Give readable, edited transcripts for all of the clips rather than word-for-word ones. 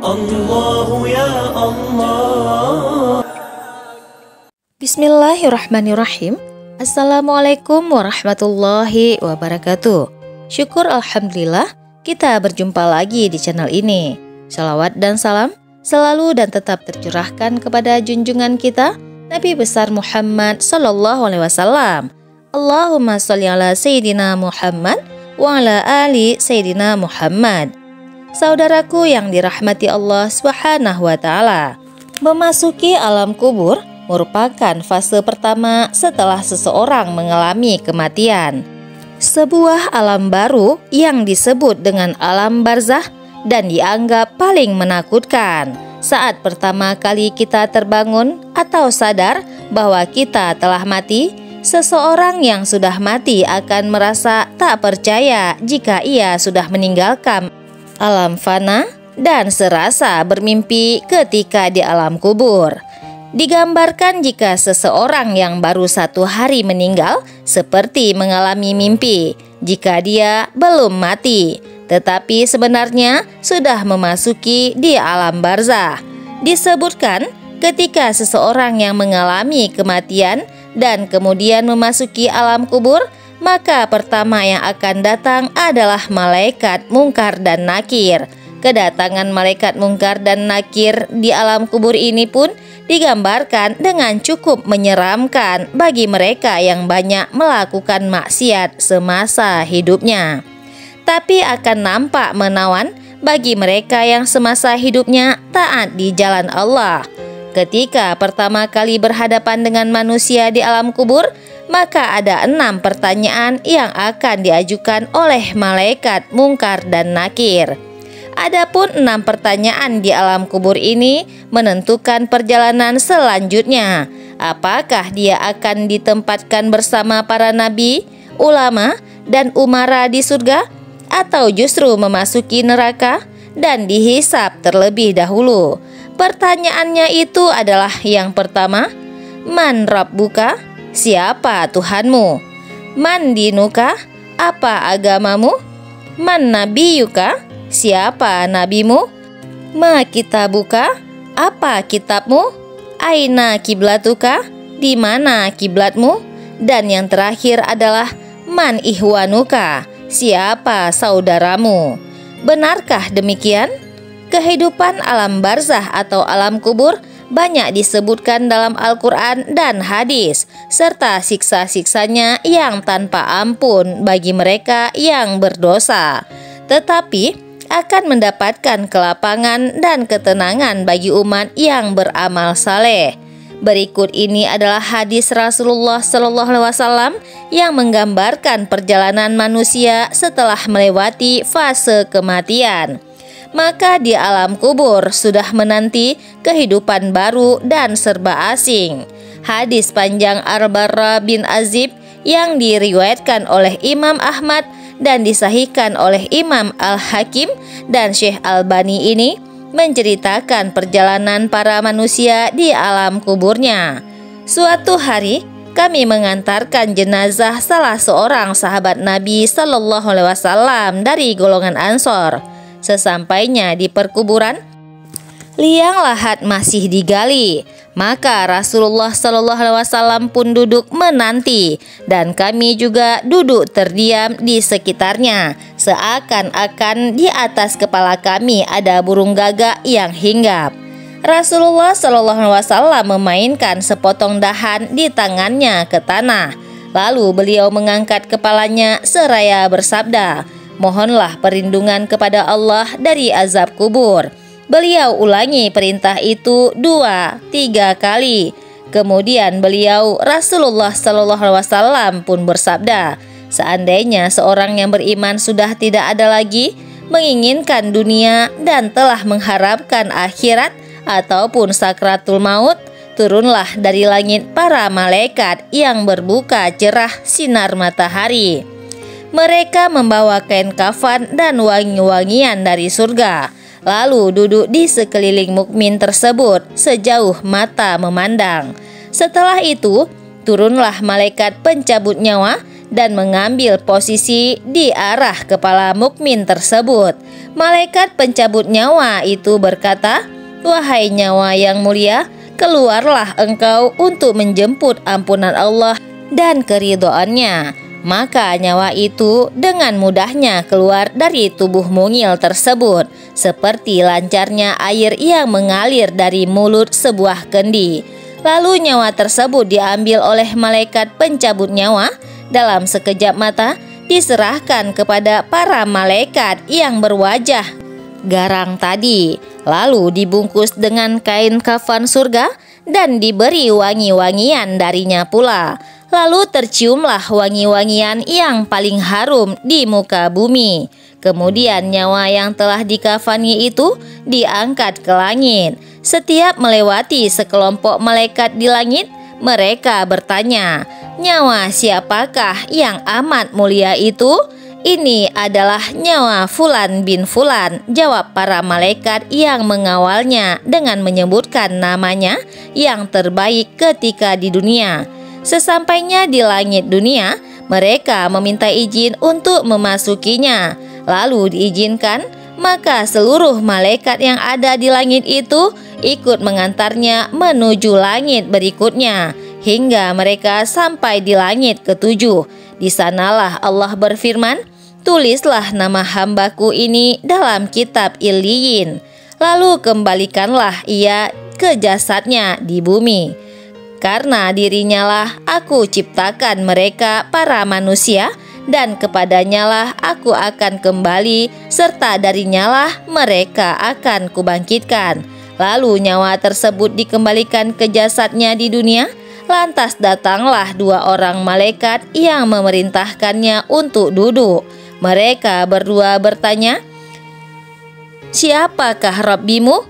الله يا الله. Bismillahirrahmanirrahim. Assalamualaikum warahmatullahi wabarakatuh. Syukur alhamdulillah kita berjumpa lagi di channel ini. Salawat dan salam selalu dan tetap tercurahkan kepada junjungan kita Nabi besar Muhammad sallallahu alaihi wasallam. Allahumma sholli ala sayyidina Muhammad wa ala ali sayyidina Muhammad. Saudaraku yang dirahmati Allah Subhanahu wa taala, memasuki alam kubur merupakan fase pertama setelah seseorang mengalami kematian. Sebuah alam baru yang disebut dengan alam barzah dan dianggap paling menakutkan. Saat pertama kali kita terbangun atau sadar bahwa kita telah mati, seseorang yang sudah mati akan merasa tak percaya jika ia sudah meninggalkan alam fana dan serasa bermimpi ketika di alam kubur. Digambarkan jika seseorang yang baru 1 hari meninggal seperti mengalami mimpi jika dia belum mati, tetapi sebenarnya sudah memasuki di alam barzah. Disebutkan ketika seseorang yang mengalami kematian dan kemudian memasuki alam kubur, maka pertama yang akan datang adalah malaikat Mungkar dan Nakir. Kedatangan malaikat Mungkar dan Nakir di alam kubur ini pun digambarkan dengan cukup menyeramkan bagi mereka yang banyak melakukan maksiat semasa hidupnya. Tapi akan nampak menawan bagi mereka yang semasa hidupnya taat di jalan Allah. Ketika pertama kali berhadapan dengan manusia di alam kubur, maka ada 6 pertanyaan yang akan diajukan oleh malaikat Mungkar dan Nakir. Adapun 6 pertanyaan di alam kubur ini menentukan perjalanan selanjutnya. Apakah dia akan ditempatkan bersama para nabi, ulama, dan umara di surga, atau justru memasuki neraka dan dihisab terlebih dahulu? Pertanyaannya itu adalah yang pertama, Man Rabbuka? Siapa Tuhanmu? Man dinuka? Apa agamamu? Man nabiyuka? Siapa nabimu? Ma kitabuka? Apa kitabmu? Aina kiblatuka? Di mana kiblatmu? Dan yang terakhir adalah Man ihwanuka? Siapa saudaramu? Benarkah demikian? Kehidupan alam barzah atau alam kubur banyak disebutkan dalam Al-Quran dan hadis, serta siksa-siksanya yang tanpa ampun bagi mereka yang berdosa, tetapi akan mendapatkan kelapangan dan ketenangan bagi umat yang beramal saleh. Berikut ini adalah hadis Rasulullah SAW yang menggambarkan perjalanan manusia setelah melewati fase kematian. Maka di alam kubur sudah menanti kehidupan baru dan serba asing. Hadis panjang Ar-Barra bin Azib yang diriwayatkan oleh Imam Ahmad dan disahihkan oleh Imam Al-Hakim dan Syekh Albani ini menceritakan perjalanan para manusia di alam kuburnya. Suatu hari kami mengantarkan jenazah salah seorang sahabat Nabi Sallallahu Alaihi Wasallam dari golongan Ansor. Sesampainya di perkuburan, liang lahat masih digali. Maka Rasulullah Sallallahu Alaihi Wasallam pun duduk menanti, dan kami juga duduk terdiam di sekitarnya, seakan-akan di atas kepala kami ada burung gagak yang hinggap. Rasulullah Sallallahu Alaihi Wasallam memainkan sepotong dahan di tangannya ke tanah. Lalu beliau mengangkat kepalanya seraya bersabda, "Mohonlah perlindungan kepada Allah dari azab kubur." Beliau ulangi perintah itu 2-3 kali. Kemudian beliau Rasulullah Sallallahu Alaihi Wasallam pun bersabda, seandainya seorang yang beriman sudah tidak ada lagi menginginkan dunia dan telah mengharapkan akhirat ataupun sakratul maut, turunlah dari langit para malaikat yang berbuka cerah sinar matahari. Mereka membawa kain kafan dan wangi-wangian dari surga, lalu duduk di sekeliling mukmin tersebut sejauh mata memandang. Setelah itu, turunlah malaikat pencabut nyawa dan mengambil posisi di arah kepala mukmin tersebut. Malaikat pencabut nyawa itu berkata, "Wahai nyawa yang mulia, keluarlah engkau untuk menjemput ampunan Allah dan keridhoannya." Maka nyawa itu dengan mudahnya keluar dari tubuh mungil tersebut, seperti lancarnya air yang mengalir dari mulut sebuah kendi. Lalu nyawa tersebut diambil oleh malaikat pencabut nyawa. Dalam sekejap mata diserahkan kepada para malaikat yang berwajah garang tadi, lalu dibungkus dengan kain kafan surga dan diberi wangi-wangian darinya pula. Lalu terciumlah wangi-wangian yang paling harum di muka bumi. Kemudian nyawa yang telah dikafani itu diangkat ke langit. Setiap melewati sekelompok malaikat di langit, mereka bertanya, "Nyawa siapakah yang amat mulia itu?" "Ini adalah nyawa Fulan bin Fulan," jawab para malaikat yang mengawalnya dengan menyebutkan namanya yang terbaik ketika di dunia. Sesampainya di langit dunia, mereka meminta izin untuk memasukinya. Lalu diizinkan, maka seluruh malaikat yang ada di langit itu ikut mengantarnya menuju langit berikutnya, hingga mereka sampai di langit ketujuh. Di sanalah Allah berfirman, "Tulislah nama hambaku ini dalam kitab Illiyin, lalu kembalikanlah ia ke jasadnya di bumi. Karena dirinya lah aku ciptakan mereka para manusia, dan kepadanya lah aku akan kembali, serta darinya lah mereka akan kubangkitkan." Lalu nyawa tersebut dikembalikan ke jasadnya di dunia. Lantas datanglah dua orang malaikat yang memerintahkannya untuk duduk. Mereka berdua bertanya, "Siapakah Rabbimu?"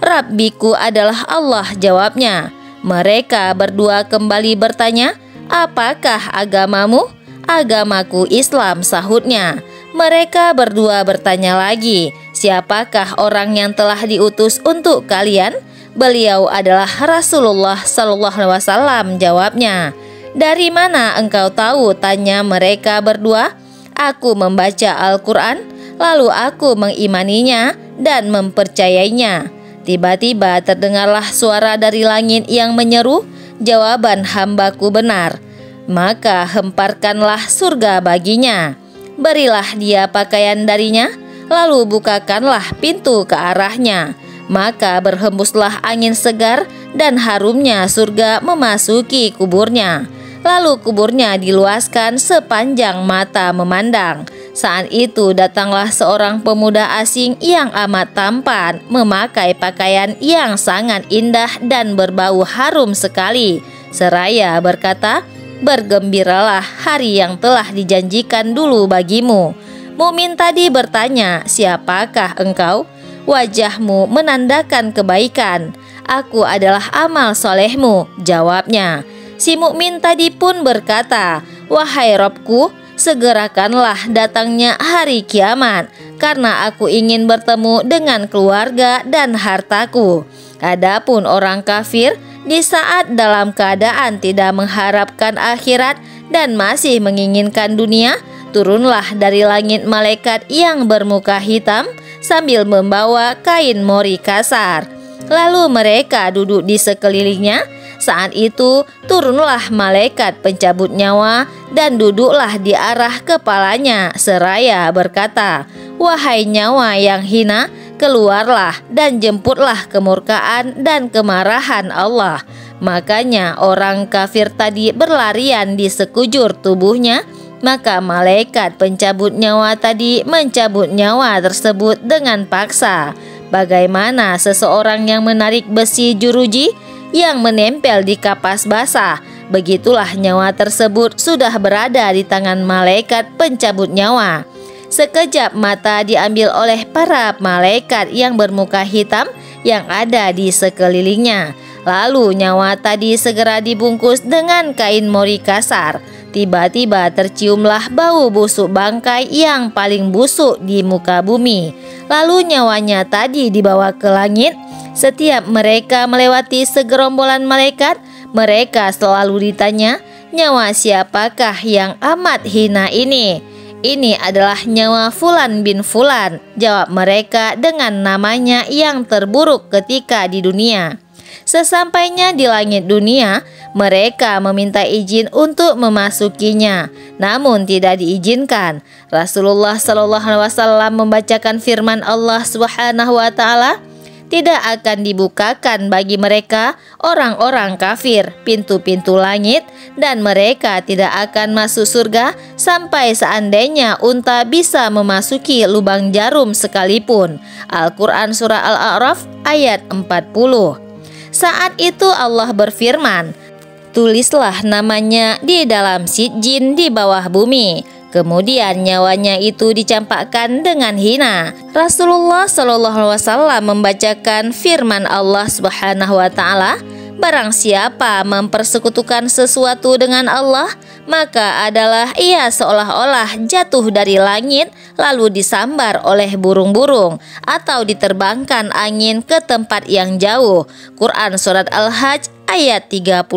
"Rabbiku adalah Allah," jawabnya. Mereka berdua kembali bertanya, "Apakah agamamu?" "Agamaku Islam," sahutnya. Mereka berdua bertanya lagi, "Siapakah orang yang telah diutus untuk kalian?" "Beliau adalah Rasulullah SAW," jawabnya. "Dari mana engkau tahu?" tanya mereka berdua. "Aku membaca Al-Quran, lalu aku mengimaninya dan mempercayainya." Tiba-tiba terdengarlah suara dari langit yang menyeru, "Jawaban hambaku benar, maka hemparkanlah surga baginya. Berilah dia pakaian darinya, lalu bukakanlah pintu ke arahnya." Maka berhembuslah angin segar dan harumnya surga memasuki kuburnya. Lalu kuburnya diluaskan sepanjang mata memandang. Saat itu datanglah seorang pemuda asing yang amat tampan, memakai pakaian yang sangat indah dan berbau harum sekali, seraya berkata, "Bergembiralah, hari yang telah dijanjikan dulu bagimu." Mukmin tadi bertanya, "Siapakah engkau?" "Wajahmu menandakan kebaikan." "Aku adalah amal solehmu," jawabnya. Si mukmin tadi pun berkata, "Wahai Robku, segerakanlah datangnya hari kiamat, karena aku ingin bertemu dengan keluarga dan hartaku." Adapun orang kafir, di saat dalam keadaan tidak mengharapkan akhirat dan masih menginginkan dunia, turunlah dari langit malaikat yang bermuka hitam sambil membawa kain mori kasar. Lalu mereka duduk di sekelilingnya. Saat itu turunlah malaikat pencabut nyawa dan duduklah di arah kepalanya seraya berkata, "Wahai nyawa yang hina, keluarlah dan jemputlah kemurkaan dan kemarahan Allah." Makanya orang kafir tadi berlarian di sekujur tubuhnya. Maka malaikat pencabut nyawa tadi mencabut nyawa tersebut dengan paksa. Bagaimana seseorang yang menarik besi juruji yang menempel di kapas basah, begitulah nyawa tersebut sudah berada di tangan malaikat pencabut nyawa. Sekejap mata diambil oleh para malaikat yang bermuka hitam yang ada di sekelilingnya. Lalu nyawa tadi segera dibungkus dengan kain mori kasar. Tiba-tiba terciumlah bau busuk bangkai yang paling busuk di muka bumi. Lalu nyawanya tadi dibawa ke langit. Setiap mereka melewati segerombolan malaikat, mereka selalu ditanya, nyawa siapakah yang amat hina ini? Ini adalah nyawa Fulan bin Fulan, jawab mereka dengan namanya yang terburuk ketika di dunia. Sesampainya di langit dunia, mereka meminta izin untuk memasukinya, namun tidak diizinkan. Rasulullah SAW membacakan firman Allah Subhanahu wa Ta'ala, tidak akan dibukakan bagi mereka orang-orang kafir pintu-pintu langit, dan mereka tidak akan masuk surga sampai seandainya unta bisa memasuki lubang jarum sekalipun. Al-Quran Surah Al-A'raf ayat 40. Saat itu Allah berfirman, tulislah namanya di dalam sijin di bawah bumi. Kemudian nyawanya itu dicampakkan dengan hina. Rasulullah SAW membacakan firman Allah Subhanahu wa Ta'ala, barang siapa mempersekutukan sesuatu dengan Allah, maka adalah ia seolah-olah jatuh dari langit lalu disambar oleh burung-burung atau diterbangkan angin ke tempat yang jauh. Quran Surat Al-Hajj ayat 31.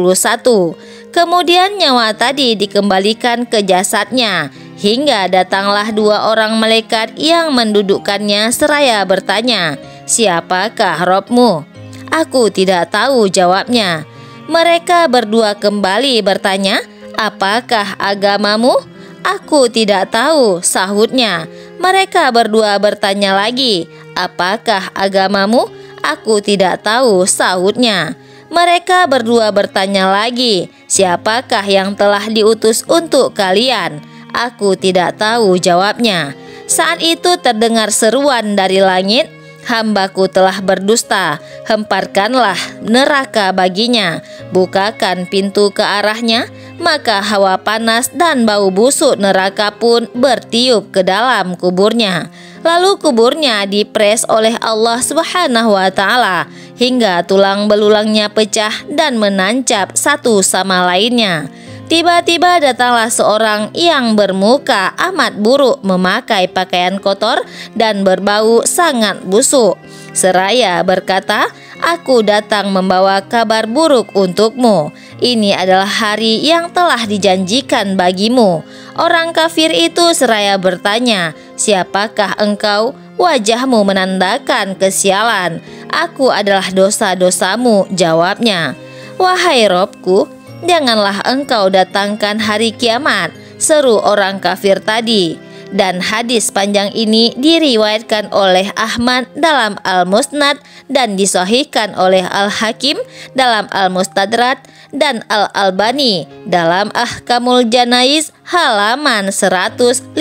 Kemudian nyawa tadi dikembalikan ke jasadnya, hingga datanglah dua orang malaikat yang mendudukkannya seraya bertanya, siapakah Robmu? Aku tidak tahu, jawabnya. Mereka berdua kembali bertanya, apakah agamamu? Aku tidak tahu, sahutnya. Mereka berdua bertanya lagi, apakah agamamu? Aku tidak tahu, sahutnya. Mereka berdua bertanya lagi, siapakah yang telah diutus untuk kalian? Aku tidak tahu, jawabnya. Saat itu terdengar seruan dari langit, hambaku telah berdusta, hemparkanlah neraka baginya, bukakan pintu ke arahnya, maka hawa panas dan bau busuk neraka pun bertiup ke dalam kuburnya. Lalu kuburnya dipres oleh Allah Subhanahu wa Ta'ala hingga tulang belulangnya pecah dan menancap satu sama lainnya. Tiba-tiba datanglah seorang yang bermuka amat buruk, memakai pakaian kotor dan berbau sangat busuk. Seraya berkata, aku datang membawa kabar buruk untukmu. Ini adalah hari yang telah dijanjikan bagimu. Orang kafir itu seraya bertanya, siapakah engkau? Wajahmu menandakan kesialan. Aku adalah dosa-dosamu, jawabnya. Wahai Robku, janganlah engkau datangkan hari kiamat, seru orang kafir tadi. Dan hadis panjang ini diriwayatkan oleh Ahmad dalam Al-Musnad dan disahihkan oleh Al-Hakim dalam Al-Mustadrak dan Al-Albani dalam Ahkamul Janaiz halaman 156.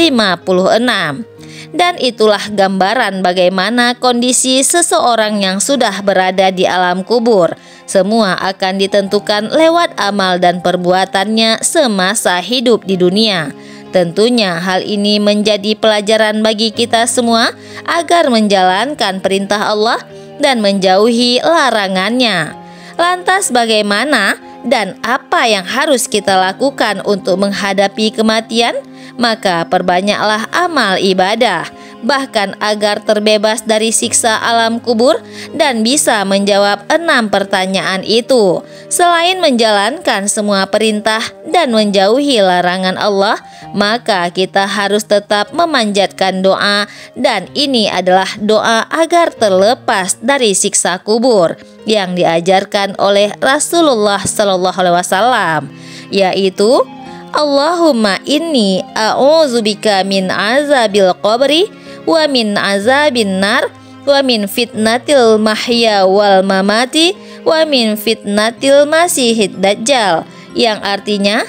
Dan itulah gambaran bagaimana kondisi seseorang yang sudah berada di alam kubur. Semua akan ditentukan lewat amal dan perbuatannya semasa hidup di dunia. Tentunya hal ini menjadi pelajaran bagi kita semua agar menjalankan perintah Allah dan menjauhi larangannya. Lantas bagaimana dan apa yang harus kita lakukan untuk menghadapi kematian? Maka perbanyaklah amal ibadah, bahkan agar terbebas dari siksa alam kubur dan bisa menjawab 6 pertanyaan itu. Selain menjalankan semua perintah dan menjauhi larangan Allah, maka kita harus tetap memanjatkan doa, dan ini adalah doa agar terlepas dari siksa kubur yang diajarkan oleh Rasulullah SAW, yaitu Allahumma inni a'udzubika min azabil qabri wa min azabin nar wa min fitnatil mahya wal mamati wa min fitnatil masihid dajjal, yang artinya,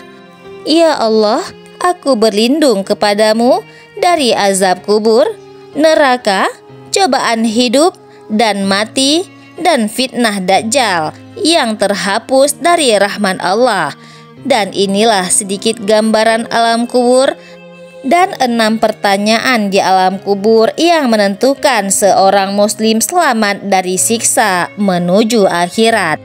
ya Allah, aku berlindung kepadamu dari azab kubur, neraka, cobaan hidup dan mati, dan fitnah dajjal yang terhapus dari rahmat Allah. Dan inilah sedikit gambaran alam kubur dan 6 pertanyaan di alam kubur yang menentukan seorang muslim selamat dari siksa menuju akhirat.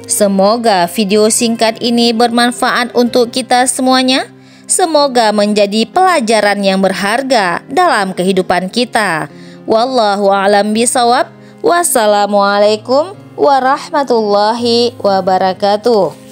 Semoga video singkat ini bermanfaat untuk kita semuanya. Semoga menjadi pelajaran yang berharga dalam kehidupan kita. Wallahu a'lam bishawab. Wassalamualaikum warahmatullahi wabarakatuh.